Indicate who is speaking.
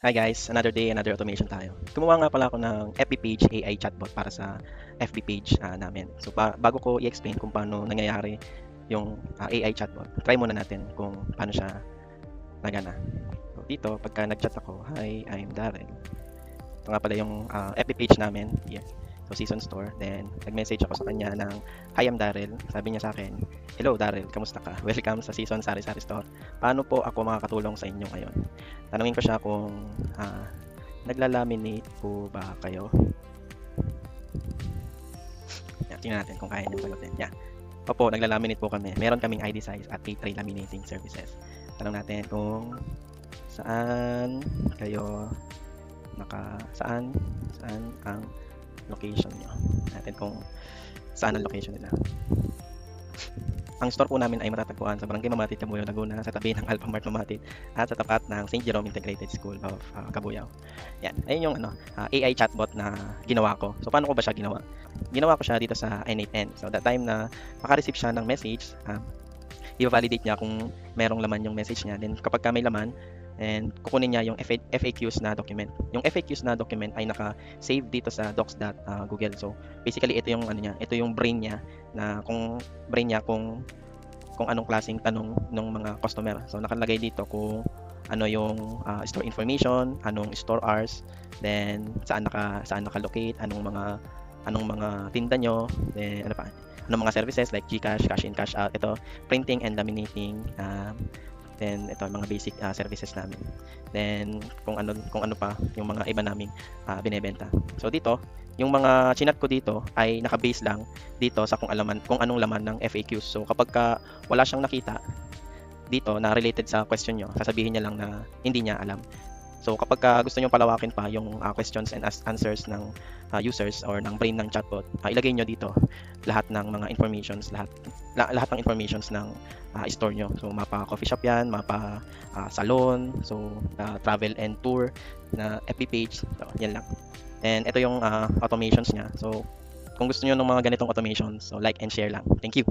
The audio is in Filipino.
Speaker 1: Hi guys, another day, another automation tayo. Gumawa nga pala ako ng FB page AI chatbot para sa FB page namin. So bago ko i-explain kung paano nangyayari yung AI chatbot, try muna natin kung paano siya nagana. So dito, pagka nag-chat ako, hi, I'm Darren. Ito nga pala yung FB page namin. Here. So Season Store. Then nag-message ako sa kanya ng hi, I'm Darrell. Sabi niya sa akin, hello Darrell, kamusta ka? Welcome sa Season Sari Sari Store. Paano po ako makakatulong sa inyo ngayon? Tanungin ko siya kung naglalaminate po ba kayo? Yan, tingnan natin kung kaya niyang sagutin. Yan. Opo, naglalaminate po kami. Meron kaming ID size at A3 laminating services. Tanong natin kung saan kayo saan ang location nyo. Natin kung saan ang location nila. Ang store po namin ay matatagpuan sa Barangay Mamatit, Cabuyao, Laguna, sa tabi ng Alphamart Mamatit at sa tapat ng St. Jerome Integrated School of Cabuyao. Yan, ayun yung AI chatbot na ginawa ko. So paano ko ba siya ginawa? Ginawa ko siya dito sa N8N. So that time na makareceive siya ng message, i-validate niya kung merong laman yung message niya. Then kapag may laman, and kukunin niya yung FAQs na document. Yung FAQs na document ay naka-save dito sa docs.google. So basically ito yung ito yung brain niya na kung anong klaseng tanong ng mga customer. So nakalagay dito kung ano yung store information, anong store hours, then saan naka-locate, anong mga tinda nyo, then anong mga services like GCash, cash in, cash out, ito printing and laminating, then ito mga basic services namin. Then kung ano pa yung mga iba naming binebenta. So dito, yung mga chinat ko dito ay naka-base lang dito sa kung anong laman ng FAQs. So kapag wala siyang nakita dito na related sa question nyo, sasabihin niya lang na hindi niya alam. So kapag gusto nyo palawakin pa yung questions and answers ng users or ng brain ng chatbot, ilagay nyo dito lahat ng mga informations, lahat ng informations ng store nyo. So mapa coffee shop yan, mapa salon, so travel and tour na FB page, so yan lang. And ito yung automations niya. So kung gusto nyo ng mga ganitong automations, so like and share lang. Thank you.